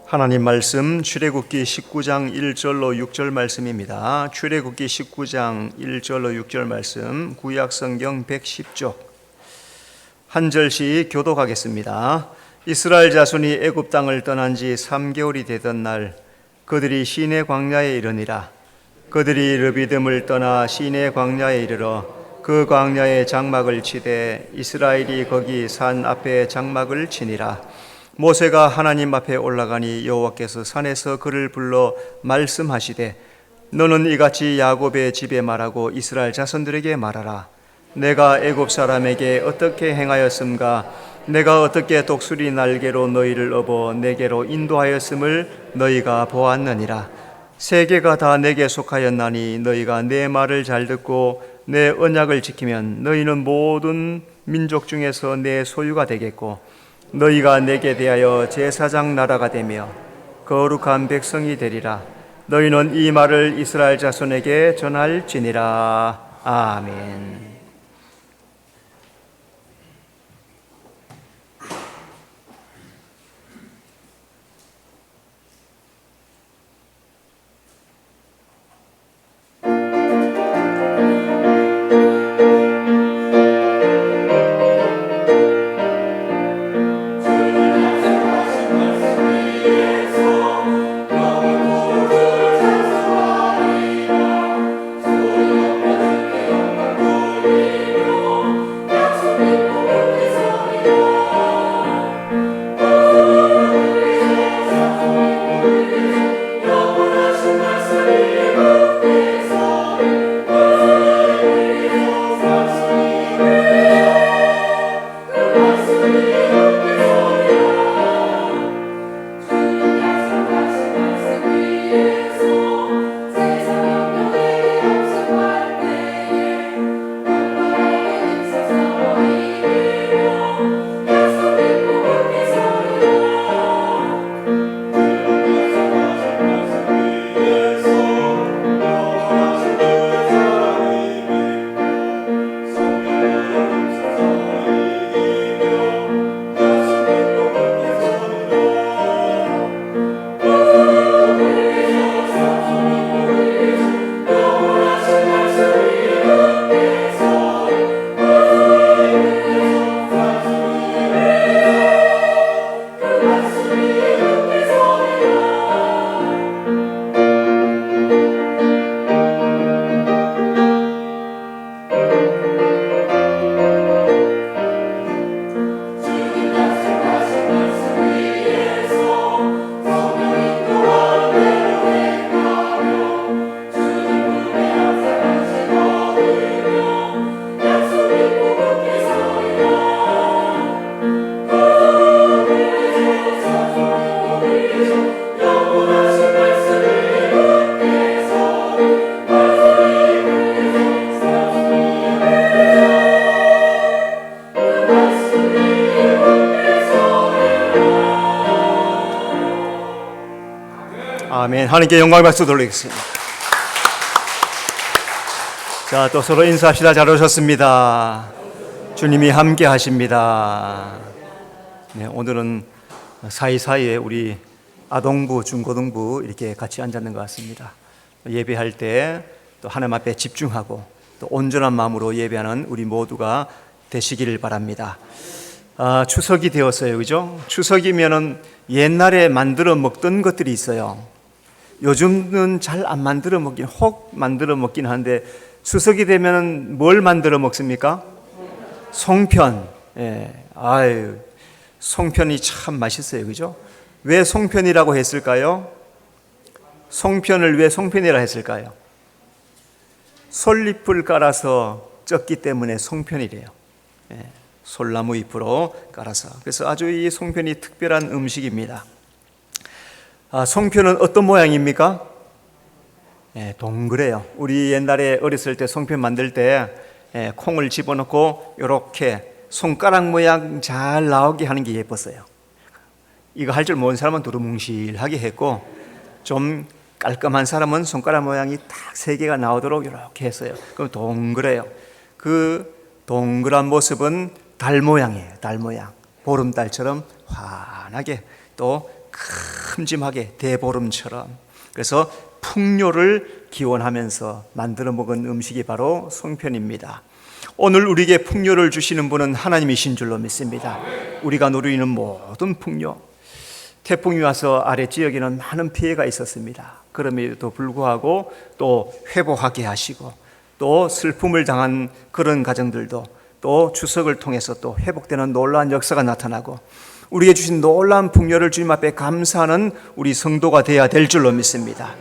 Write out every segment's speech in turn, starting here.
하나님 말씀 출애굽기 19장 1절로 6절 말씀입니다. 출애굽기 19장 1절로 6절 말씀, 구약성경 110쪽 한 절씩 교독하겠습니다. 이스라엘 자손이 애굽 땅을 떠난 지 3개월이 되던 날 그들이 시내 광야에 이르니라. 그들이 르비딤을 떠나 시내 광야에 이르러 그 광야에 장막을 치되 이스라엘이 거기 산 앞에 장막을 치니라. 모세가 하나님 앞에 올라가니 여호와께서 산에서 그를 불러 말씀하시되 너는 이같이 야곱의 집에 말하고 이스라엘 자손들에게 말하라. 내가 애굽 사람에게 어떻게 행하였음가? 내가 어떻게 독수리 날개로 너희를 업어 내게로 인도하였음을 너희가 보았느니라. 세계가 다 내게 속하였나니 너희가 내 말을 잘 듣고 내 언약을 지키면 너희는 모든 민족 중에서 내 소유가 되겠고 너희가 내게 대하여 제사장 나라가 되며 거룩한 백성이 되리라. 너희는 이 말을 이스라엘 자손에게 전할지니라. 아멘. 아멘. 하나님께 영광의 박수 돌리겠습니다. 자, 또 서로 인사합시다. 잘 오셨습니다. 주님이 함께 하십니다. 네, 오늘은 사이사이에 우리 아동부, 중고등부 이렇게 같이 앉았는 것 같습니다. 예배할 때 또 하나님 앞에 집중하고 또 온전한 마음으로 예배하는 우리 모두가 되시기를 바랍니다. 추석이 되었어요. 그죠? 추석이면은 옛날에 만들어 먹던 것들이 있어요. 요즘은 잘 안 만들어 먹긴, 혹 만들어 먹긴 하는데 추석이 되면 뭘 만들어 먹습니까? 송편. 예. 아유, 송편이 참 맛있어요. 그죠? 왜 송편이라고 했을까요? 송편을 왜 송편이라 했을까요? 솔잎을 깔아서 쪘기 때문에 송편이래요. 예. 솔나무 잎으로 깔아서. 그래서 아주 이 송편이 특별한 음식입니다. 송편은 어떤 모양입니까? 동그래요. 우리 옛날에 어렸을 때 송편 만들 때 콩을 집어넣고 이렇게 손가락 모양 잘 나오게 하는 게 예뻤어요. 이거 할 줄 모르는 사람은 두루뭉실하게 했고 좀 깔끔한 사람은 손가락 모양이 딱 3개가 나오도록 이렇게 했어요. 그럼 동그래요. 그 동그란 모습은 달 모양이에요. 달 모양. 보름달처럼 환하게 또 큼직하게 대보름처럼. 그래서 풍요를 기원하면서 만들어 먹은 음식이 바로 송편입니다. 오늘 우리에게 풍요를 주시는 분은 하나님이신 줄로 믿습니다. 우리가 누리는 모든 풍요, 태풍이 와서 아래 지역에는 많은 피해가 있었습니다. 그럼에도 불구하고 또 회복하게 하시고, 또 슬픔을 당한 그런 가정들도 또 추석을 통해서 또 회복되는 놀라운 역사가 나타나고, 우리에게 주신 놀라운 풍요를 주님 앞에 감사하는 우리 성도가 되어야 될 줄로 믿습니다.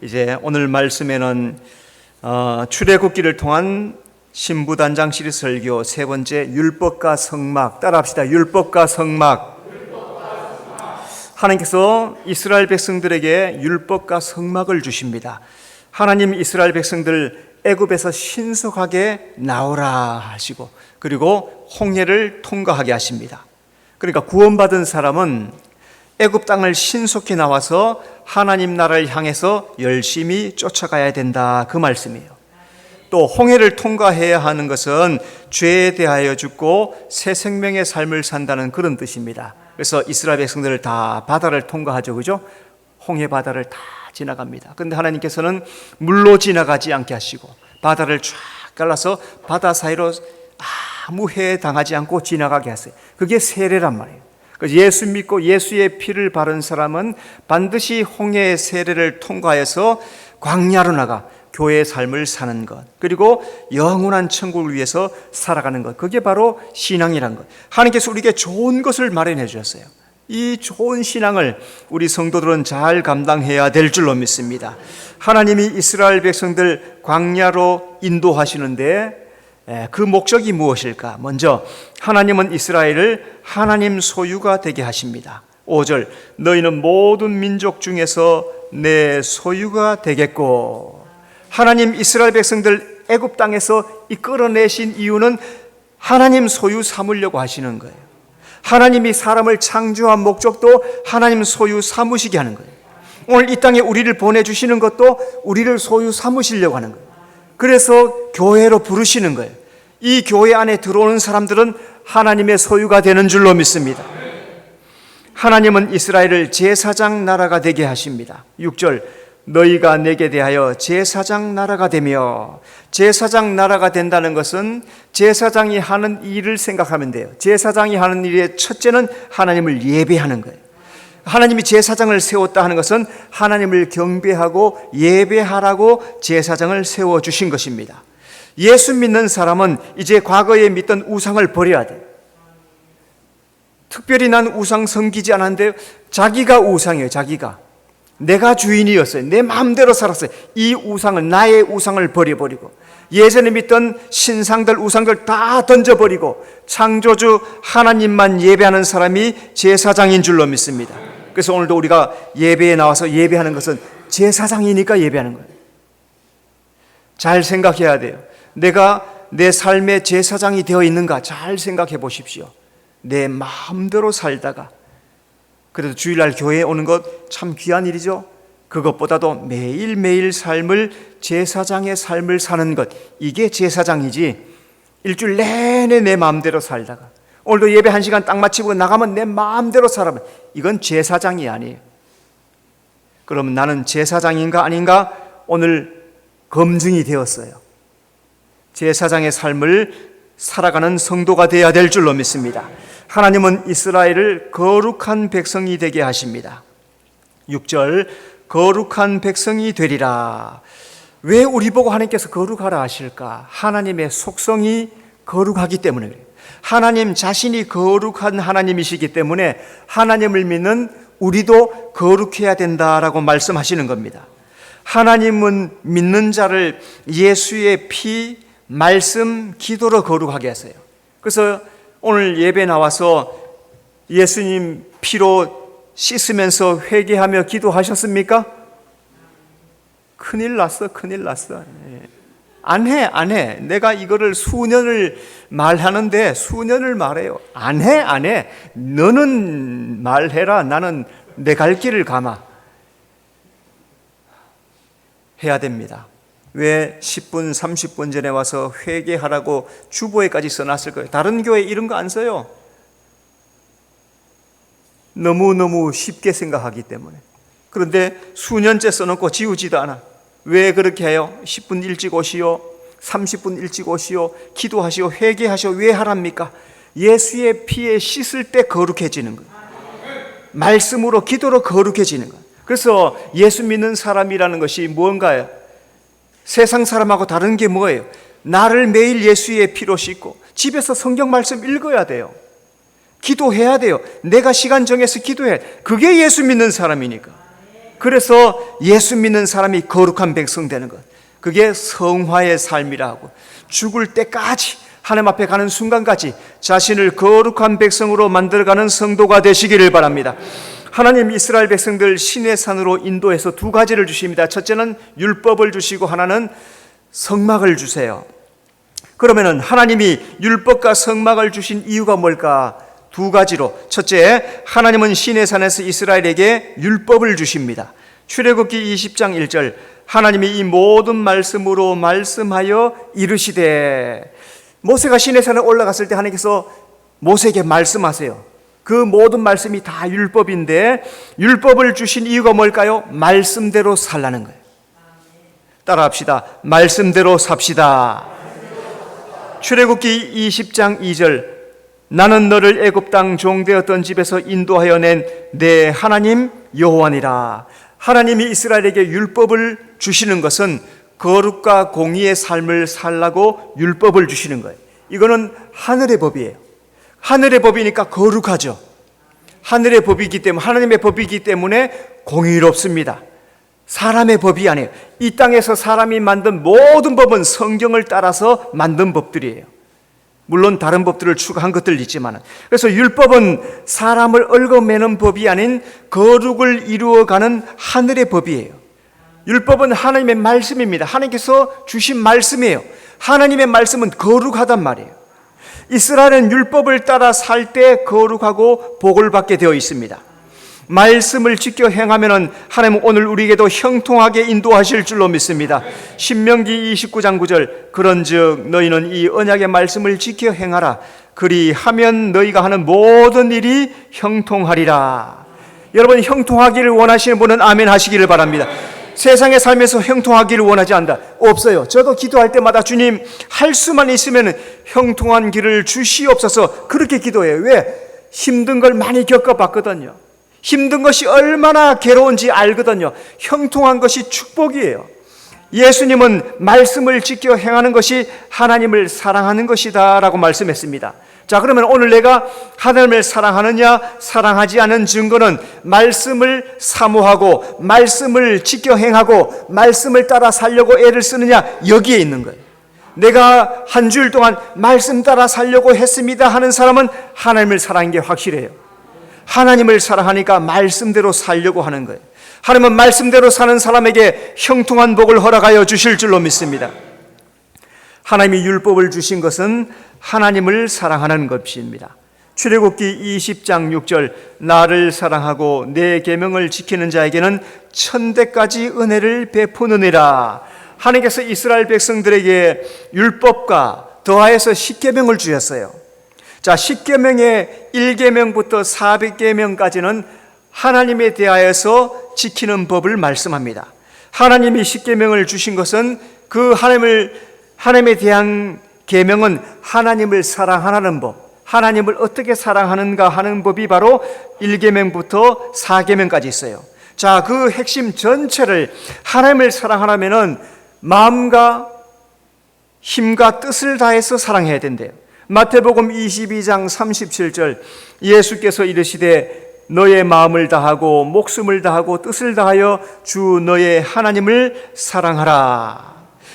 이제 오늘 말씀에는 출애굽기를 통한 신부단장 시리즈 설교 세 번째, 율법과 성막, 따라합시다. 율법과 성막. 하나님께서 이스라엘 백성들에게 율법과 성막을 주십니다. 하나님 이스라엘 백성들 애굽에서 신속하게 나오라 하시고, 그리고 홍해를 통과하게 하십니다. 그러니까 구원받은 사람은 애굽 땅을 신속히 나와서 하나님 나라를 향해서 열심히 쫓아가야 된다, 그 말씀이에요. 또 홍해를 통과해야 하는 것은 죄에 대하여 죽고 새 생명의 삶을 산다는 그런 뜻입니다. 그래서 이스라엘 백성들을 다 바다를 통과하죠, 그죠? 홍해 바다를 다 지나갑니다. 그런데 하나님께서는 물로 지나가지 않게 하시고 바다를 쫙 갈라서 바다 사이로 아무 해에 당하지 않고 지나가게 하세요. 그게 세례란 말이에요. 예수 믿고 예수의 피를 바른 사람은 반드시 홍해의 세례를 통과해서 광야로 나가 교회의 삶을 사는 것, 그리고 영원한 천국을 위해서 살아가는 것, 그게 바로 신앙이란 것. 하나님께서 우리에게 좋은 것을 마련해 주셨어요. 이 좋은 신앙을 우리 성도들은 잘 감당해야 될 줄로 믿습니다. 하나님이 이스라엘 백성들 광야로 인도하시는데 그 목적이 무엇일까? 먼저 하나님은 이스라엘을 하나님 소유가 되게 하십니다. 5절, 너희는 모든 민족 중에서 내 소유가 되겠고. 하나님 이스라엘 백성들 애굽 땅에서 이끌어내신 이유는 하나님 소유 삼으려고 하시는 거예요. 하나님이 사람을 창조한 목적도 하나님 소유 삼으시게 하는 거예요. 오늘 이 땅에 우리를 보내주시는 것도 우리를 소유 삼으시려고 하는 거예요. 그래서 교회로 부르시는 거예요. 이 교회 안에 들어오는 사람들은 하나님의 소유가 되는 줄로 믿습니다. 하나님은 이스라엘을 제사장 나라가 되게 하십니다. 6절, 너희가 내게 대하여 제사장 나라가 되며. 제사장 나라가 된다는 것은 제사장이 하는 일을 생각하면 돼요. 제사장이 하는 일의 첫째는 하나님을 예배하는 거예요. 하나님이 제사장을 세웠다 하는 것은 하나님을 경배하고 예배하라고 제사장을 세워주신 것입니다. 예수 믿는 사람은 이제 과거에 믿던 우상을 버려야 돼요. 특별히 난 우상 섬기지 않았는데 자기가 우상이에요. 자기가. 내가 주인이었어요. 내 마음대로 살았어요. 이 우상을, 나의 우상을 버려버리고 예전에 믿던 신상들, 우상들 다 던져버리고 창조주 하나님만 예배하는 사람이 제사장인 줄로 믿습니다. 그래서 오늘도 우리가 예배에 나와서 예배하는 것은 제사장이니까 예배하는 거예요. 잘 생각해야 돼요. 내가 내 삶의 제사장이 되어 있는가 잘 생각해 보십시오. 내 마음대로 살다가, 그래도 주일날 교회에 오는 것 참 귀한 일이죠. 그것보다도 매일매일 삶을, 제사장의 삶을 사는 것, 이게 제사장이지, 일주일 내내 내 마음대로 살다가 오늘도 예배 1시간 딱 마치고 나가면 내 마음대로 살아면 이건 제사장이 아니에요. 그러면 나는 제사장인가 아닌가 오늘 검증이 되었어요. 제사장의 삶을 살아가는 성도가 되어야 될 줄로 믿습니다. 하나님은 이스라엘을 거룩한 백성이 되게 하십니다. 6절, 거룩한 백성이 되리라. 왜 우리 보고 하나님께서 거룩하라 하실까? 하나님의 속성이 거룩하기 때문에 그래요. 하나님 자신이 거룩한 하나님이시기 때문에 하나님을 믿는 우리도 거룩해야 된다라고 말씀하시는 겁니다. 하나님은 믿는 자를 예수의 피, 말씀, 기도로 거룩하게 하세요. 그래서 오늘 예배 나와서 예수님 피로 씻으면서 회개하며 기도하셨습니까? 큰일 났어. 안 해. 내가 이거를 수년을 말하는데 수년을 말해요. 안 해. 너는 말해라. 나는 내 갈 길을 가마. 해야 됩니다. 왜 10분, 30분 전에 와서 회개하라고 주보에까지 써놨을 거예요? 다른 교회 이런 거 안 써요. 너무너무 쉽게 생각하기 때문에. 그런데 수년째 써놓고 지우지도 않아. 왜 그렇게 해요? 10분 일찍 오시오, 30분 일찍 오시오, 기도하시오, 회개하시오. 왜 하랍니까? 예수의 피에 씻을 때 거룩해지는 거예요. 말씀으로, 기도로 거룩해지는 거예요. 그래서 예수 믿는 사람이라는 것이 뭔가요? 세상 사람하고 다른 게 뭐예요? 나를 매일 예수의 피로 씻고 집에서 성경 말씀 읽어야 돼요. 기도해야 돼요. 내가 시간 정해서 기도해야 돼요. 그게 예수 믿는 사람이니까. 그래서 예수 믿는 사람이 거룩한 백성 되는 것, 그게 성화의 삶이라고. 죽을 때까지, 하나님 앞에 가는 순간까지 자신을 거룩한 백성으로 만들어가는 성도가 되시기를 바랍니다. 하나님 이스라엘 백성들 시내산으로 인도해서 두 가지를 주십니다. 첫째는 율법을 주시고 하나는 성막을 주세요. 그러면은 하나님이 율법과 성막을 주신 이유가 뭘까? 두 가지로. 첫째, 하나님은 시내산에서 이스라엘에게 율법을 주십니다. 출애굽기 20장 1절, 하나님이 이 모든 말씀으로 말씀하여 이르시되. 모세가 시내산에 올라갔을 때 하나님께서 모세에게 말씀하세요. 그 모든 말씀이 다 율법인데, 율법을 주신 이유가 뭘까요? 말씀대로 살라는 거예요. 따라합시다. 말씀대로 삽시다. 출애굽기 20장 2절, 나는 너를 애굽 땅 종되었던 집에서 인도하여 낸 내 하나님 여호와니라. 하나님이 이스라엘에게 율법을 주시는 것은 거룩과 공의의 삶을 살라고 율법을 주시는 거예요. 이거는 하늘의 법이에요. 하늘의 법이니까 거룩하죠. 하늘의 법이기 때문에, 하나님의 법이기 때문에 공의롭습니다. 사람의 법이 아니에요. 이 땅에서 사람이 만든 모든 법은 성경을 따라서 만든 법들이에요. 물론 다른 법들을 추가한 것들이 있지만, 그래서 율법은 사람을 얽어매는 법이 아닌 거룩을 이루어가는 하늘의 법이에요. 율법은 하나님의 말씀입니다. 하나님께서 주신 말씀이에요. 하나님의 말씀은 거룩하단 말이에요. 이스라엘은 율법을 따라 살 때 거룩하고 복을 받게 되어 있습니다. 말씀을 지켜 행하면은 하나님은 오늘 우리에게도 형통하게 인도하실 줄로 믿습니다. 신명기 29장 9절, 그런즉 너희는 이 언약의 말씀을 지켜 행하라. 그리하면 너희가 하는 모든 일이 형통하리라. 여러분, 형통하기를 원하시는 분은 아멘 하시기를 바랍니다. 세상에 살면서 형통하기를 원하지 않는다. 없어요. 저도 기도할 때마다 주님, 할 수만 있으면 형통한 길을 주시옵소서, 그렇게 기도해요. 왜? 힘든 걸 많이 겪어봤거든요. 힘든 것이 얼마나 괴로운지 알거든요. 형통한 것이 축복이에요. 예수님은 말씀을 지켜 행하는 것이 하나님을 사랑하는 것이다 라고 말씀했습니다. 자, 그러면 오늘 내가 하나님을 사랑하느냐 사랑하지 않은 증거는 말씀을 사모하고 말씀을 지켜 행하고 말씀을 따라 살려고 애를 쓰느냐, 여기에 있는 거예요. 내가 한 주일 동안 말씀 따라 살려고 했습니다 하는 사람은 하나님을 사랑한 게 확실해요. 하나님을 사랑하니까 말씀대로 살려고 하는 거예요. 하나님은 말씀대로 사는 사람에게 형통한 복을 허락하여 주실 줄로 믿습니다. 하나님이 율법을 주신 것은 하나님을 사랑하는 것입니다. 출애굽기 20장 6절, 나를 사랑하고 내 계명을 지키는 자에게는 천대까지 은혜를 베푸느니라. 하나님께서 이스라엘 백성들에게 율법과 더하여서 십계명을 주셨어요. 자, 10계명의 1계명부터 400계명까지는 하나님에 대하여서 지키는 법을 말씀합니다. 하나님이 10계명을 주신 것은 그 하나님에 대한 계명은 하나님을 사랑하는 법, 하나님을 어떻게 사랑하는가 하는 법이 바로 1계명부터 4계명까지 있어요. 자, 그 핵심 전체를 하나님을 사랑하려면은 마음과 힘과 뜻을 다해서 사랑해야 된대요. 마태복음 22장 37절, 예수께서 이르시되 너의 마음을 다하고 목숨을 다하고 뜻을 다하여 주 너의 하나님을 사랑하라.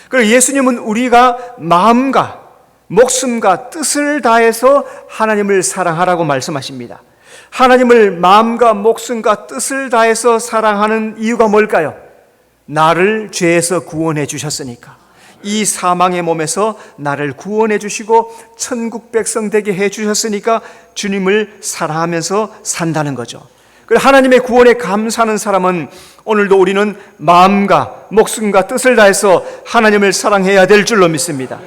그리고 예수님은 우리가 마음과 목숨과 뜻을 다해서 하나님을 사랑하라고 말씀하십니다. 하나님을 마음과 목숨과 뜻을 다해서 사랑하는 이유가 뭘까요? 나를 죄에서 구원해 주셨으니까. 이 사망의 몸에서 나를 구원해 주시고 천국 백성 되게 해 주셨으니까 주님을 사랑하면서 산다는 거죠. 그리고 하나님의 구원에 감사하는 사람은 오늘도 우리는 마음과 목숨과 뜻을 다해서 하나님을 사랑해야 될 줄로 믿습니다.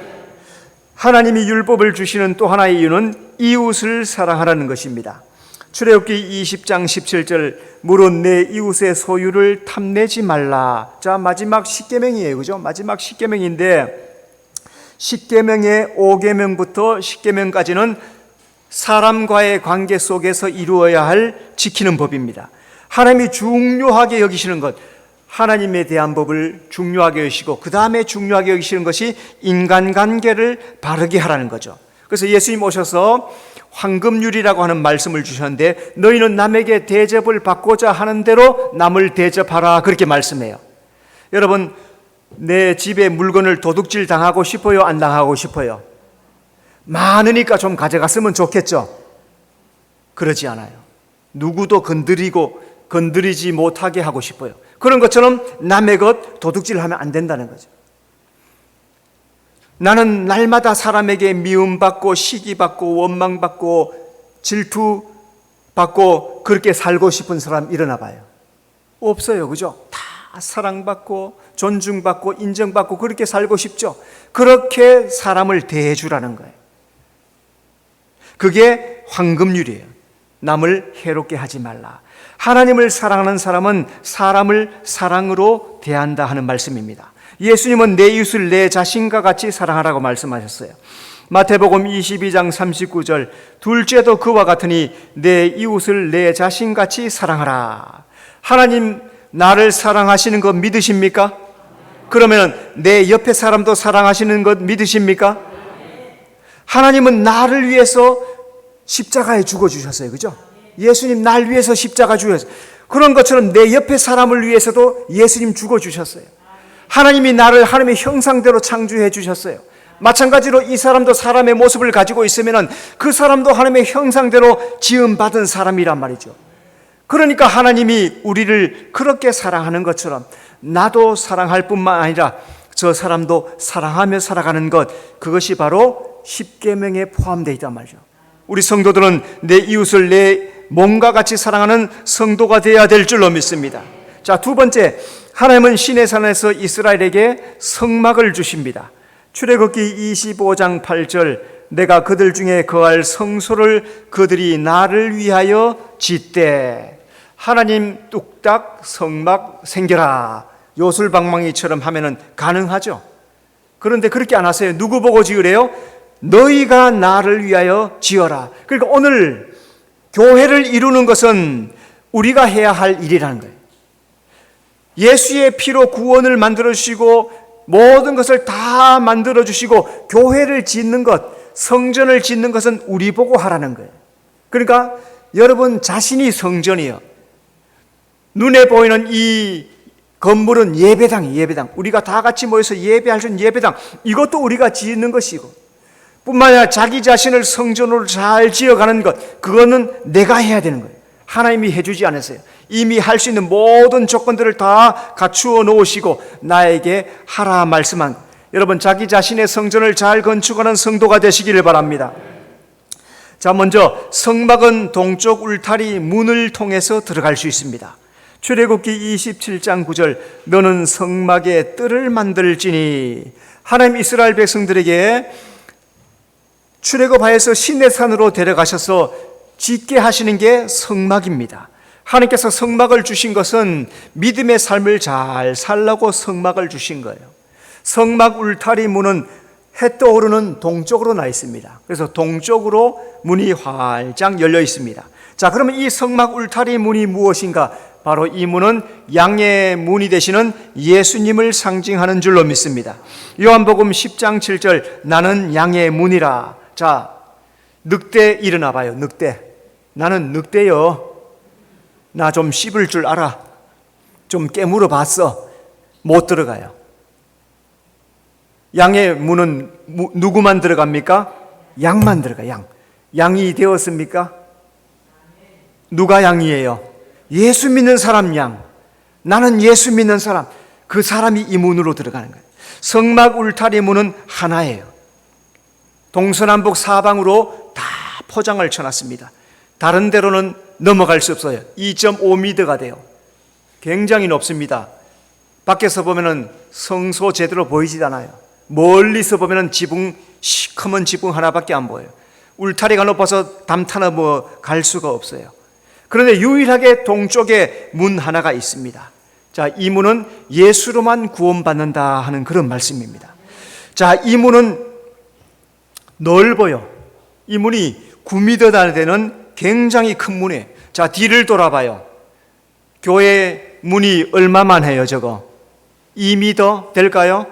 하나님이 율법을 주시는 또 하나의 이유는 이웃을 사랑하라는 것입니다. 출애굽기 20장 17절 무릇 내 이웃의 소유를 탐내지 말라. 자, 마지막 10계명이에요. 그죠? 마지막 10계명인데 10계명의 5계명부터 10계명까지는 사람과의 관계 속에서 이루어야 할 지키는 법입니다. 하나님이 중요하게 여기시는 것, 하나님에 대한 법을 중요하게 여기시고 그 다음에 중요하게 여기시는 것이 인간관계를 바르게 하라는 거죠. 그래서 예수님 오셔서 황금률이라고 하는 말씀을 주셨는데 너희는 남에게 대접을 받고자 하는 대로 남을 대접하라, 그렇게 말씀해요. 여러분, 내 집에 물건을 도둑질 당하고 싶어요? 안 당하고 싶어요? 많으니까 좀 가져갔으면 좋겠죠? 그러지 않아요. 누구도 건드리지 못하게 하고 싶어요. 그런 것처럼 남의 것 도둑질하면 안 된다는 거죠. 나는 날마다 사람에게 미움받고 시기받고 원망받고 질투받고 그렇게 살고 싶은 사람 일어나 봐요. 없어요. 그죠? 다 사랑받고 존중받고 인정받고 그렇게 살고 싶죠. 그렇게 사람을 대해주라는 거예요. 그게 황금률이에요. 남을 해롭게 하지 말라. 하나님을 사랑하는 사람은 사람을 사랑으로 대한다 하는 말씀입니다. 예수님은 내 이웃을 내 자신과 같이 사랑하라고 말씀하셨어요. 마태복음 22장 39절 둘째도 그와 같으니 내 이웃을 내 자신같이 사랑하라. 하나님 나를 사랑하시는 것 믿으십니까? 그러면 내 옆에 사람도 사랑하시는 것 믿으십니까? 하나님은 나를 위해서 십자가에 죽어주셨어요. 그죠? 예수님 날 위해서 십자가 죽으셨어요. 그런 것처럼 내 옆에 사람을 위해서도 예수님 죽어주셨어요. 하나님이 나를 하나님의 형상대로 창조해 주셨어요. 마찬가지로 이 사람도 사람의 모습을 가지고 있으면 그 사람도 하나님의 형상대로 지음받은 사람이란 말이죠. 그러니까 하나님이 우리를 그렇게 사랑하는 것처럼 나도 사랑할 뿐만 아니라 저 사람도 사랑하며 살아가는 것, 그것이 바로 십계명에 포함되어 있단 말이죠. 우리 성도들은 내 이웃을 내 몸과 같이 사랑하는 성도가 되어야 될 줄로 믿습니다. 자, 두 번째, 하나님은 시내산에서 이스라엘에게 성막을 주십니다. 출애굽기 25장 8절 내가 그들 중에 거할 성소를 그들이 나를 위하여 짓되. 하나님 뚝딱 성막 생겨라 요술방망이처럼 하면은 가능하죠. 그런데 그렇게 안 하세요. 누구 보고 지으래요? 너희가 나를 위하여 지어라. 그러니까 오늘 교회를 이루는 것은 우리가 해야 할 일이라는 거예요. 예수의 피로 구원을 만들어 주시고 모든 것을 다 만들어 주시고 교회를 짓는 것, 성전을 짓는 것은 우리 보고 하라는 거예요. 그러니까 여러분 자신이 성전이에요. 눈에 보이는 이 건물은 예배당이에요. 예배당. 우리가 다 같이 모여서 예배할 수 있는 예배당, 이것도 우리가 짓는 것이고, 뿐만 아니라 자기 자신을 성전으로 잘 지어가는 것, 그거는 내가 해야 되는 거예요. 하나님이 해주지 않았어요. 이미 할 수 있는 모든 조건들을 다 갖추어 놓으시고 나에게 하라 말씀한 것. 여러분 자기 자신의 성전을 잘 건축하는 성도가 되시기를 바랍니다. 자, 먼저 성막은 동쪽 울타리 문을 통해서 들어갈 수 있습니다. 출애굽기 27장 9절 너는 성막에 뜰을 만들지니. 하나님 이스라엘 백성들에게 출애굽하여서 시내산으로 데려가셔서 짓게 하시는 게 성막입니다. 하나님께서 성막을 주신 것은 믿음의 삶을 잘 살라고 성막을 주신 거예요. 성막 울타리 문은 해 떠오르는 동쪽으로 나 있습니다. 그래서 동쪽으로 문이 활짝 열려 있습니다. 자, 그러면 이 성막 울타리 문이 무엇인가? 바로 이 문은 양의 문이 되시는 예수님을 상징하는 줄로 믿습니다. 요한복음 10장 7절 나는 양의 문이라. 자, 늑대 일어나 봐요. 늑대. 나는 늑대요. 나 좀 씹을 줄 알아. 좀 깨물어 봤어. 못 들어가요. 양의 문은 누구만 들어갑니까? 양만 들어가. 양. 양이 되었습니까? 누가 양이에요? 예수 믿는 사람 양. 나는 예수 믿는 사람. 그 사람이 이 문으로 들어가는 거예요. 성막 울타리 문은 하나예요. 동서남북 사방으로 다 포장을 쳐놨습니다. 다른 데로는 넘어갈 수 없어요. 2.5m가 돼요. 굉장히 높습니다. 밖에서 보면은 성소 제대로 보이지 않아요. 멀리서 보면은 지붕, 시커먼 지붕 하나밖에 안 보여요. 울타리가 높아서 담타나 갈 수가 없어요. 그런데 유일하게 동쪽에 문 하나가 있습니다. 자, 이 문은 예수로만 구원받는다 하는 그런 말씀입니다. 자, 이 문은 넓어요. 이 문이 9m 되는 굉장히 큰 문이에요. 자, 뒤를 돌아봐요. 교회 문이 얼마만 해요, 저거? 2m 될까요?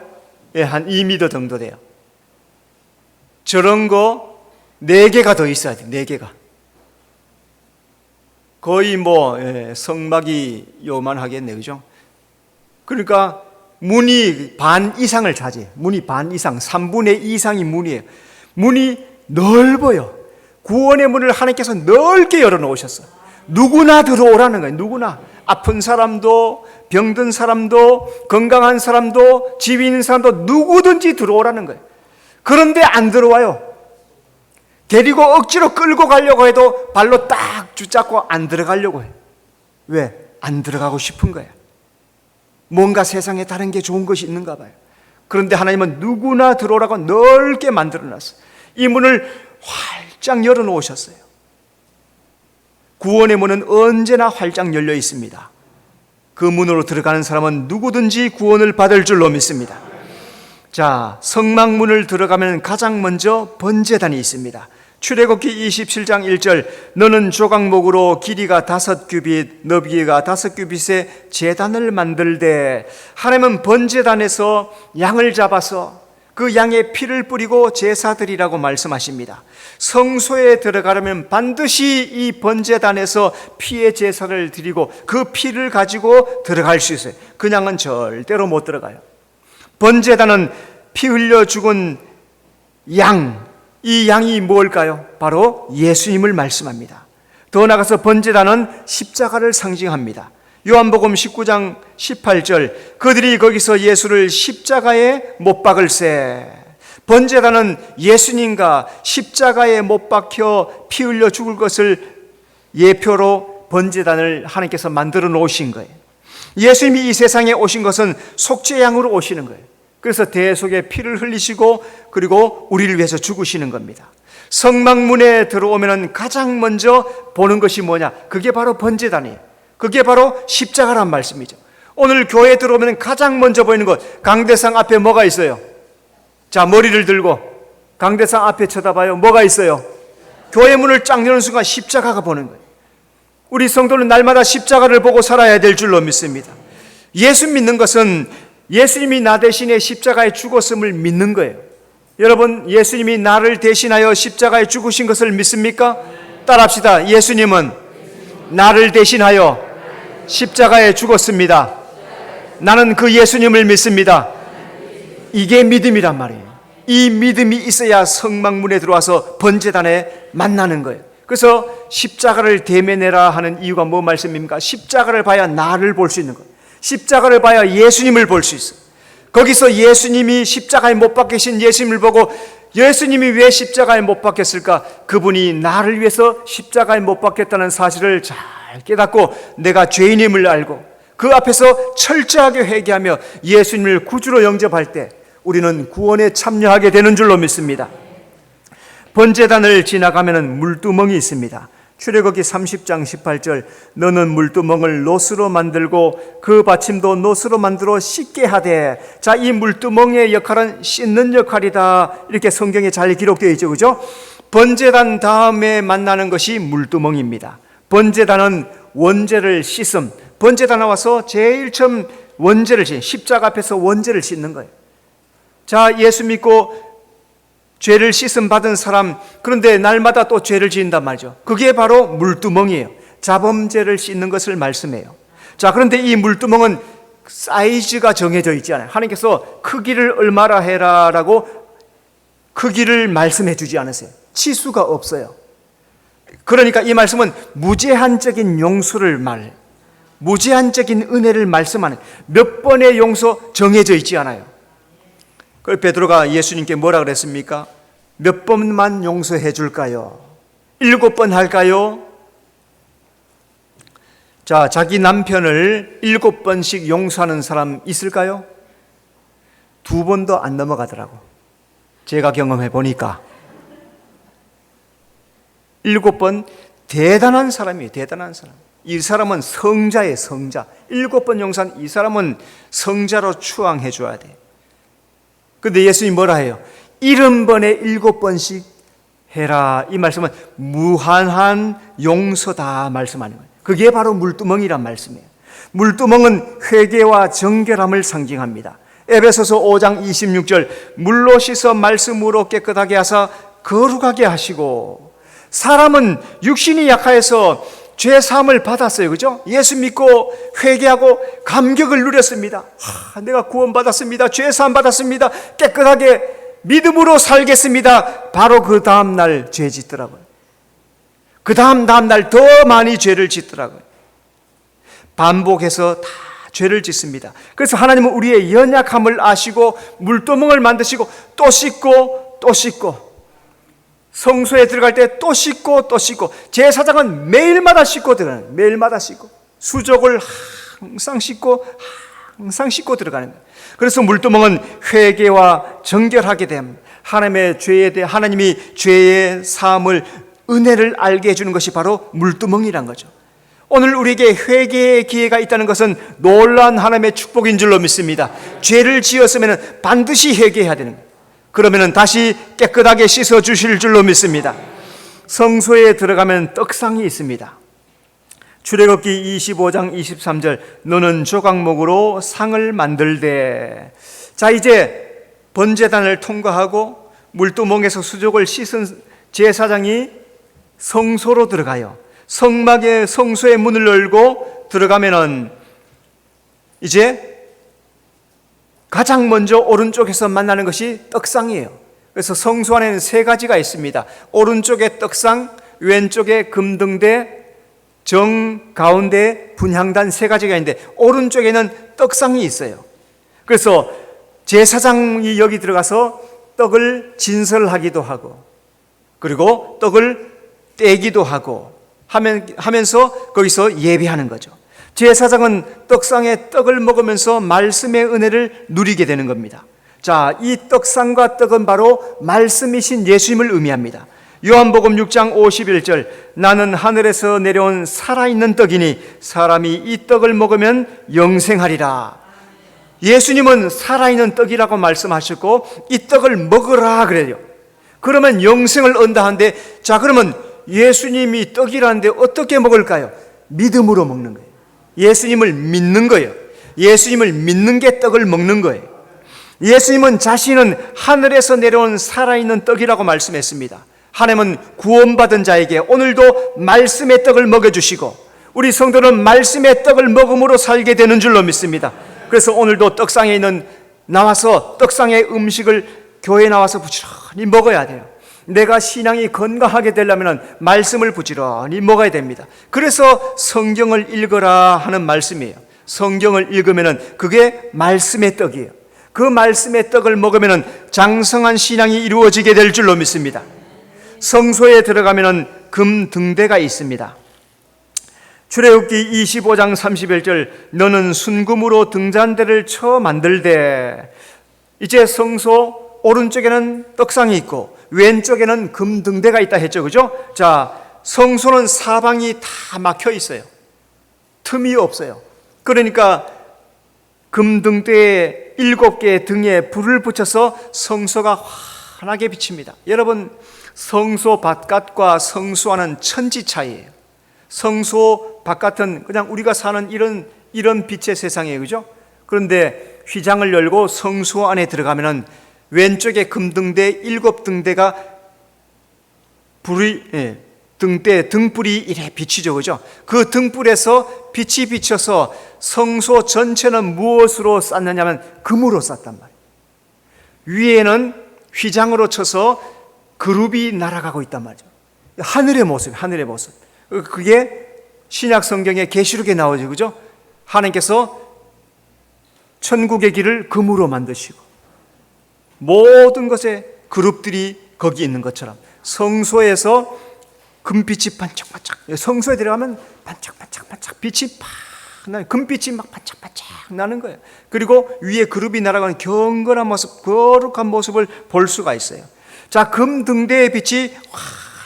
예, 한 2m 정도 돼요. 저런 거 4개가 더 있어야 돼요, 4개가. 거의 성막이 요만하겠네요, 그죠? 그러니까 문이 반 이상을 차지해요. 문이 반 이상, 3분의 2 이상이 문이에요. 문이 넓어요. 구원의 문을 하나님께서 넓게 열어놓으셨어요. 누구나 들어오라는 거예요. 누구나. 아픈 사람도, 병든 사람도, 건강한 사람도, 집 있는 사람도 누구든지 들어오라는 거예요. 그런데 안 들어와요. 데리고 억지로 끌고 가려고 해도 발로 딱 붙잡고 안 들어가려고 해요. 왜? 안 들어가고 싶은 거예요. 뭔가 세상에 다른 게 좋은 것이 있는가 봐요. 그런데 하나님은 누구나 들어오라고 넓게 만들어놨어요. 이 문을 활짝 열어놓으셨어요. 구원의 문은 언제나 활짝 열려 있습니다. 그 문으로 들어가는 사람은 누구든지 구원을 받을 줄로 믿습니다. 자, 성막문을 들어가면 가장 먼저 번제단이 있습니다. 출애굽기 27장 1절, 너는 조각목으로 길이가 5규빗, 너비가 5규빗의 제단을 만들되, 하나님은 번제단에서 양을 잡아서 그 양의 피를 뿌리고 제사드리라고 말씀하십니다. 성소에 들어가려면 반드시 이 번제단에서 피의 제사를 드리고 그 피를 가지고 들어갈 수 있어요. 그냥은 절대로 못 들어가요. 번제단은 피 흘려 죽은 양, 이 양이 뭘까요? 바로 예수님을 말씀합니다. 더 나아가서 번제단은 십자가를 상징합니다. 요한복음 19장 18절, 그들이 거기서 예수를 십자가에 못 박을세. 번제단은 예수님과 십자가에 못 박혀 피 흘려 죽을 것을 예표로 번제단을 하나님께서 만들어 놓으신 거예요. 예수님이 이 세상에 오신 것은 속죄양으로 오시는 거예요. 그래서 대속의 피를 흘리시고 그리고 우리를 위해서 죽으시는 겁니다. 성막문에 들어오면 가장 먼저 보는 것이 뭐냐? 그게 바로 번제단이에요. 그게 바로 십자가란 말씀이죠. 오늘 교회에 들어오면 가장 먼저 보이는 것, 강대상 앞에 뭐가 있어요? 자, 머리를 들고 강대상 앞에 쳐다봐요. 뭐가 있어요? 교회 문을 쫙 여는 순간 십자가가 보는 거예요. 우리 성도는 날마다 십자가를 보고 살아야 될 줄로 믿습니다. 예수 믿는 것은 예수님이 나 대신에 십자가에 죽었음을 믿는 거예요. 여러분, 예수님이 나를 대신하여 십자가에 죽으신 것을 믿습니까? 따라합시다. 예수님은 나를 대신하여 십자가에 죽었습니다. 나는 그 예수님을 믿습니다. 이게 믿음이란 말이에요. 이 믿음이 있어야 성막문에 들어와서 번제단에 만나는 거예요. 그래서 십자가를 대면해라 하는 이유가 뭐 말씀입니까? 십자가를 봐야 나를 볼 수 있는 거예요. 십자가를 봐야 예수님을 볼 수 있어요. 거기서 예수님이 십자가에 못 박히신 예수님을 보고 예수님이 왜 십자가에 못 박혔을까? 그분이 나를 위해서 십자가에 못 박혔다는 사실을 잘 깨닫고 내가 죄인임을 알고 그 앞에서 철저하게 회개하며 예수님을 구주로 영접할 때 우리는 구원에 참여하게 되는 줄로 믿습니다. 번제단을 지나가면 물두멍이 있습니다. 출애굽기 30장 18절, 너는 물두멍을 노스로 만들고 그 받침도 노스로 만들어 씻게 하되. 자, 이 물두멍의 역할은 씻는 역할이다. 이렇게 성경에 잘 기록되어 있죠, 그죠? 번제단 다음에 만나는 것이 물두멍입니다. 번제단은 원죄를 씻음. 번제단 나와서 제일 처음 원죄를 씻는, 십자가 앞에서 원죄를 씻는 거예요. 자, 예수 믿고 죄를 씻음 받은 사람, 그런데 날마다 또 죄를 지은단 말이죠. 그게 바로 물두멍이에요. 자범죄를 씻는 것을 말씀해요. 자, 그런데 이 물두멍은 사이즈가 정해져 있지 않아요. 하나님께서 크기를 얼마나 해라라고 크기를 말씀해 주지 않으세요. 치수가 없어요. 그러니까 이 말씀은 무제한적인 용서를 말해요. 무제한적인 은혜를 말씀하는, 몇 번의 용서 정해져 있지 않아요. 그 베드로가 예수님께 뭐라 그랬습니까? 몇 번만 용서해 줄까요? 7번 할까요? 자, 자기 남편을 7번씩 용서하는 사람 있을까요? 2번도 안 넘어가더라고. 제가 경험해 보니까 7번 대단한 사람이에요. 대단한 사람. 이 사람은 성자예요. 성자. 7번 용서한 이 사람은 성자로 추앙해 줘야 돼. 근데 예수님이 뭐라 해요? 70번에 7번씩 해라. 이 말씀은 무한한 용서다 말씀하는 거예요. 그게 바로 물두멍이란 말씀이에요. 물두멍은 회개와 정결함을 상징합니다. 에베소서 5장 26절 물로 씻어 말씀으로 깨끗하게 하사 거룩하게 하시고, 사람은 육신이 약하여서 죄 사함을 받았어요. 그죠? 예수 믿고 회개하고 감격을 누렸습니다. 내가 구원받았습니다. 죄 사함 받았습니다. 깨끗하게 믿음으로 살겠습니다. 바로 그 다음날 죄 짓더라고요. 그 다음날 더 많이 죄를 짓더라고요. 반복해서 다 죄를 짓습니다. 그래서 하나님은 우리의 연약함을 아시고 물두멍을 만드시고 또 씻고 또 씻고, 성소에 들어갈 때 또 씻고 또 씻고, 제사장은 매일마다 씻고 들어가는 거예요. 매일마다 씻고, 수족을 항상 씻고 항상 씻고 들어가는 거예요. 그래서 물두멍은 회개와 정결하게 됨, 하나님의 죄에 대해 하나님이 죄의 사함을, 은혜를 알게 해주는 것이 바로 물두멍이란 거죠. 오늘 우리에게 회개의 기회가 있다는 것은 놀라운 하나님의 축복인 줄로 믿습니다. 죄를 지었으면 반드시 회개해야 되는 거예요. 그러면 다시 깨끗하게 씻어 주실 줄로 믿습니다. 성소에 들어가면 떡상이 있습니다. 출애굽기 25장 23절 너는 조각목으로 상을 만들되. 자, 이제 번제단을 통과하고 물두멍에서 수족을 씻은 제사장이 성소로 들어가요. 성막의 성소의 문을 열고 들어가면은 이제 가장 먼저 오른쪽에서 만나는 것이 떡상이에요. 그래서 성소 안에는 3가지가 있습니다. 오른쪽에 떡상, 왼쪽에 금등대, 정 가운데 분향단 3가지가 있는데 오른쪽에는 떡상이 있어요. 그래서 제사장이 여기 들어가서 떡을 진설하기도 하고, 그리고 떡을 떼기도 하고 하면서 거기서 예배하는 거죠. 제사장은 떡상의 떡을 먹으면서 말씀의 은혜를 누리게 되는 겁니다. 자, 이 떡상과 떡은 바로 말씀이신 예수님을 의미합니다. 요한복음 6장 51절 나는 하늘에서 내려온 살아있는 떡이니 사람이 이 떡을 먹으면 영생하리라. 예수님은 살아있는 떡이라고 말씀하셨고 이 떡을 먹으라 그래요. 그러면 영생을 얻는다 하는데, 자, 그러면 예수님이 떡이라는데 어떻게 먹을까요? 믿음으로 먹는 거예요. 예수님을 믿는 거예요. 예수님을 믿는 게 떡을 먹는 거예요. 예수님은 자신은 하늘에서 내려온 살아있는 떡이라고 말씀했습니다. 하나님은 구원받은 자에게 오늘도 말씀의 떡을 먹여주시고, 우리 성도는 말씀의 떡을 먹음으로 살게 되는 줄로 믿습니다. 그래서 오늘도 떡상에 있는 나와서 떡상의 음식을 교회에 나와서 부지런히 먹어야 돼요. 내가 신앙이 건강하게 되려면 말씀을 부지런히 먹어야 됩니다. 그래서 성경을 읽어라 하는 말씀이에요. 성경을 읽으면 그게 말씀의 떡이에요. 그 말씀의 떡을 먹으면 장성한 신앙이 이루어지게 될 줄로 믿습니다. 성소에 들어가면 금등대가 있습니다. 출애굽기 25장 31절 너는 순금으로 등잔대를 쳐 만들되. 이제 성소 오른쪽에는 떡상이 있고 왼쪽에는 금등대가 있다 했죠. 그죠? 자, 성소는 사방이 다 막혀 있어요. 틈이 없어요. 그러니까 금등대에 7개의 등에 불을 붙여서 성소가 환하게 비칩니다. 여러분, 성소 바깥과 성소 안은 천지 차이예요. 성소 바깥은 그냥 우리가 사는 이런 빛의 세상이에요. 그죠? 그런데 휘장을 열고 성소 안에 들어가면은 왼쪽에 금등대 7등대가 등불이 이래 비치죠. 그죠? 그 등불에서 빛이 비쳐서 성소 전체는 무엇으로 쌌느냐면 금으로 쌌단 말이에요. 위에는 휘장으로 쳐서 그룹이 날아가고 있단 말이죠. 하늘의 모습. 그게 신약 성경의 계시록에 나오죠. 그죠? 하나님께서 천국의 길을 금으로 만드시고 모든 것에 그룹들이 거기 있는 것처럼 성소에서 금빛이 반짝반짝, 성소에 들어가면 반짝반짝 빛이 팍 나는, 금빛이 막 반짝반짝 나는 거예요. 그리고 위에 그룹이 날아가는 경건한 모습, 거룩한 모습을 볼 수가 있어요. 자, 금등대의 빛이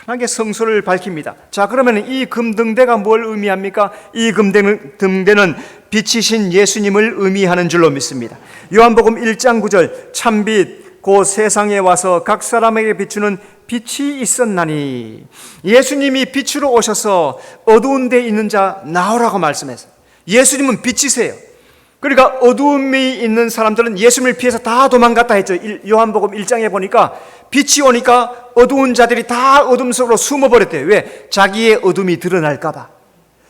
환하게 성소를 밝힙니다. 자, 그러면 이 금등대가 뭘 의미합니까? 이 금등대는 빛이신 예수님을 의미하는 줄로 믿습니다. 요한복음 1장 9절 참빛 곧 세상에 와서 각 사람에게 비추는 빛이 있었나니, 예수님이 빛으로 오셔서 어두운 데 있는 자 나오라고 말씀했어요. 예수님은 빛이세요. 그러니까 어두움이 있는 사람들은 예수님을 피해서 다 도망갔다 했죠. 요한복음 1장에 보니까 빛이 오니까 어두운 자들이 다 어둠 속으로 숨어버렸대요. 왜? 자기의 어둠이 드러날까 봐.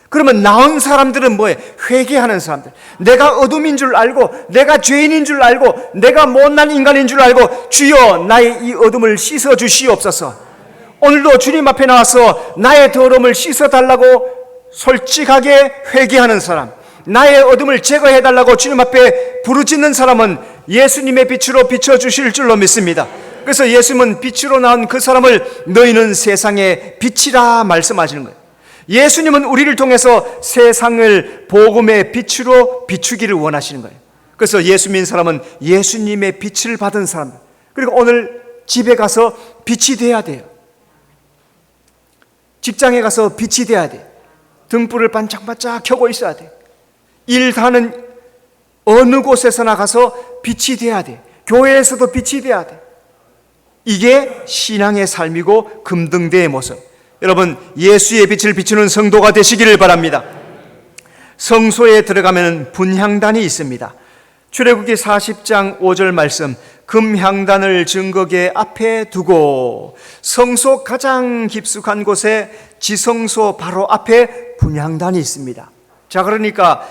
그러면 나온 사람들은 뭐예요? 회개하는 사람들. 내가 어둠인 줄 알고, 내가 죄인인 줄 알고, 내가 못난 인간인 줄 알고, 주여 나의 이 어둠을 씻어 주시옵소서. 오늘도 주님 앞에 나와서 나의 더러움을 씻어달라고 솔직하게 회개하는 사람, 나의 어둠을 제거해달라고 주님 앞에 부르짖는 사람은 예수님의 빛으로 비춰주실 줄로 믿습니다. 그래서 예수님은 빛으로 나온 그 사람을 너희는 세상의 빛이라 말씀하시는 거예요. 예수님은 우리를 통해서 세상을 복음의 빛으로 비추기를 원하시는 거예요. 그래서 예수 믿는 사람은 예수님의 빛을 받은 사람들. 그리고 오늘 집에 가서 빛이 돼야 돼요. 직장에 가서 빛이 돼야 돼요. 등불을 반짝반짝 켜고 있어야 돼요. 일하는 어느 곳에서나 가서 빛이 돼야 돼요. 교회에서도 빛이 돼야 돼요. 이게 신앙의 삶이고 금등대의 모습. 여러분, 예수의 빛을 비추는 성도가 되시기를 바랍니다. 성소에 들어가면 분향단이 있습니다. 출애굽기 40장 5절 말씀, 금향단을 증거계 앞에 두고 성소 가장 깊숙한 곳에 지성소 바로 앞에 분향단이 있습니다. 자, 그러니까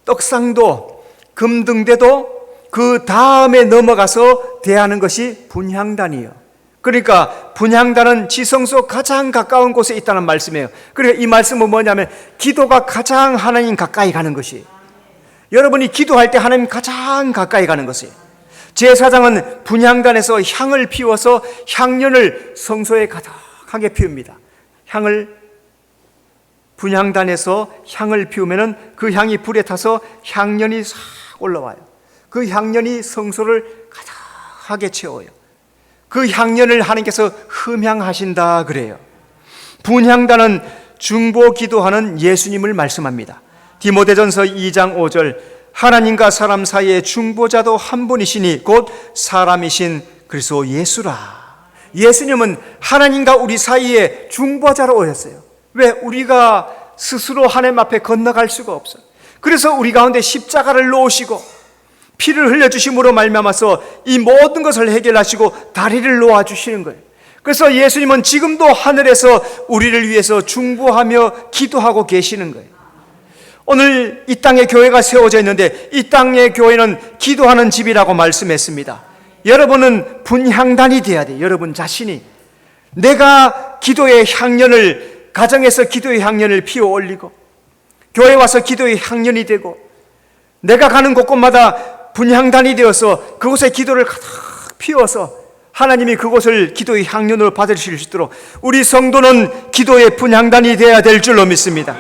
떡상도 금등대도 그 다음에 넘어가서 대하는 것이 분향단이에요. 그러니까 분향단은 지성소 가장 가까운 곳에 있다는 말씀이에요. 그러니까 이 말씀은 뭐냐면 기도가 가장 하나님 가까이 가는 것이에요. 여러분이 기도할 때 하나님 가장 가까이 가는 것이에요. 제사장은 분향단에서 향을 피워서 향연을 성소에 가득하게 피웁니다. 향을 분향단에서 향을 피우면은 그 향이 불에 타서 향연이 싹 올라와요. 그 향연이 성소를 가득하게 채워요. 그 향연을 하나님께서 흠향하신다 그래요. 분향단은 중보 기도하는 예수님을 말씀합니다. 디모데전서 2장 5절 하나님과 사람 사이에 중보자도 한 분이시니 곧 사람이신 그리스도 예수라. 예수님은 하나님과 우리 사이에 중보자로 오셨어요. 왜? 우리가 스스로 하나님 앞에 건너갈 수가 없어요. 그래서 우리 가운데 십자가를 놓으시고 피를 흘려주심으로 말미암아서 이 모든 것을 해결하시고 다리를 놓아주시는 거예요. 그래서 예수님은 지금도 하늘에서 우리를 위해서 중보하며 기도하고 계시는 거예요. 오늘 이 땅에 교회가 세워져 있는데 이 땅의 교회는 기도하는 집이라고 말씀했습니다. 여러분은 분향단이 돼야 돼요. 여러분 자신이 내가 기도의 향연을, 가정에서 기도의 향연을 피워 올리고 교회 와서 기도의 향연이 되고 내가 가는 곳곳마다 분향단이 되어서 그곳에 기도를 가득 피워서 하나님이 그곳을 기도의 향연으로 받으실 수 있도록 우리 성도는 기도의 분향단이 되어야 될 줄로 믿습니다.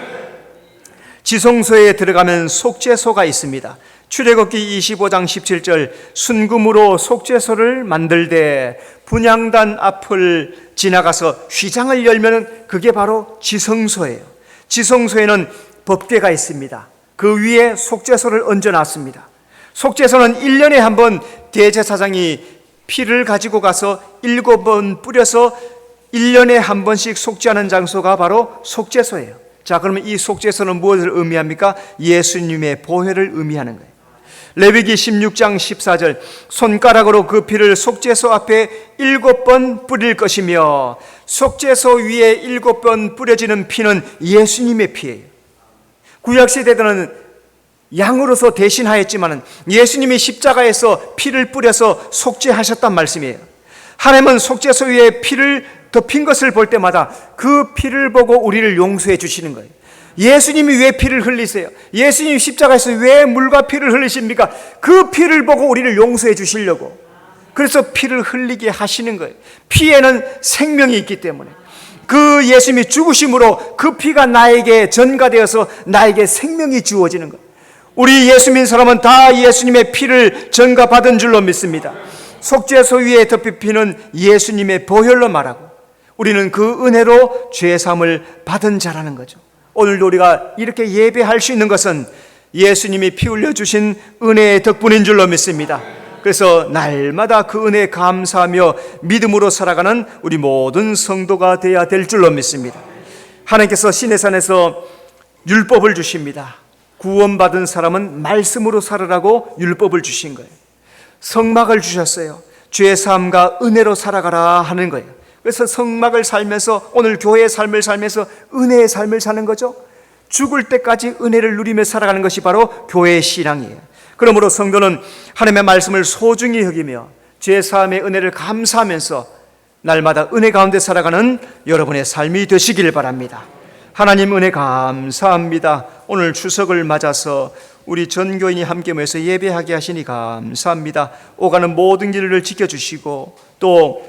지성소에 들어가면 속죄소가 있습니다. 출애굽기 25장 17절 순금으로 속죄소를 만들되 분향단 앞을 지나가서 휘장을 열면 그게 바로 지성소예요. 지성소에는 법궤가 있습니다. 그 위에 속죄소를 얹어놨습니다. 속죄소는 1년에 한 번 대제사장이 피를 가지고 가서 7번 뿌려서 1년에 한 번씩 속죄하는 장소가 바로 속죄소예요. 자, 그러면 이 속죄소는 무엇을 의미합니까? 예수님의 보혈을 의미하는 거예요. 레위기 16장 14절 손가락으로 그 피를 속죄소 앞에 7번 뿌릴 것이며 속죄소 위에 7번 뿌려지는 피는 예수님의 피예요. 구약시대에는 양으로서 대신하였지만 예수님이 십자가에서 피를 뿌려서 속죄하셨단 말씀이에요. 하나님은 속죄소 위에 피를 덮인 것을 볼 때마다 그 피를 보고 우리를 용서해 주시는 거예요. 예수님이 왜 피를 흘리세요? 예수님이 십자가에서 왜 물과 피를 흘리십니까? 그 피를 보고 우리를 용서해 주시려고. 그래서 피를 흘리게 하시는 거예요. 피에는 생명이 있기 때문에. 그 예수님이 죽으심으로 그 피가 나에게 전가되어서 나에게 생명이 주어지는 거예요. 우리 예수 믿는 사람은 다 예수님의 피를 전가받은 줄로 믿습니다. 속죄소 위에 덮인 피는 예수님의 보혈로 말하고 우리는 그 은혜로 죄 사함을 받은 자라는 거죠. 오늘도 우리가 이렇게 예배할 수 있는 것은 예수님이 피 흘려 주신 은혜의 덕분인 줄로 믿습니다. 그래서 날마다 그 은혜에 감사하며 믿음으로 살아가는 우리 모든 성도가 되어야 될 줄로 믿습니다. 하나님께서 시내산에서 율법을 주십니다. 구원받은 사람은 말씀으로 살으라고 율법을 주신 거예요. 성막을 주셨어요. 죄 사함과 은혜로 살아가라 하는 거예요. 그래서 성막을 살면서 오늘 교회의 삶을 살면서 은혜의 삶을 사는 거죠. 죽을 때까지 은혜를 누리며 살아가는 것이 바로 교회의 신앙이에요. 그러므로 성도는 하나님의 말씀을 소중히 여기며 죄 사함의 은혜를 감사하면서 날마다 은혜 가운데 살아가는 여러분의 삶이 되시길 바랍니다. 하나님 은혜 감사합니다. 오늘 추석을 맞아서 우리 전교인이 함께 모여서 예배하게 하시니 감사합니다. 오가는 모든 길을 지켜주시고 또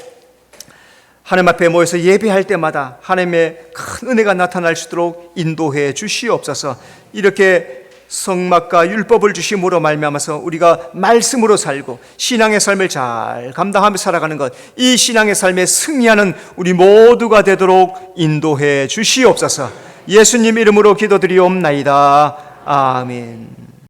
하나님 앞에 모여서 예배할 때마다 하나님의 큰 은혜가 나타날 수 있도록 인도해 주시옵소서. 이렇게 성막과 율법을 주심으로 말미암아서 우리가 말씀으로 살고 신앙의 삶을 잘 감당하며 살아가는 것, 이 신앙의 삶에 승리하는 우리 모두가 되도록 인도해 주시옵소서. 예수님 이름으로 기도드리옵나이다. 아멘.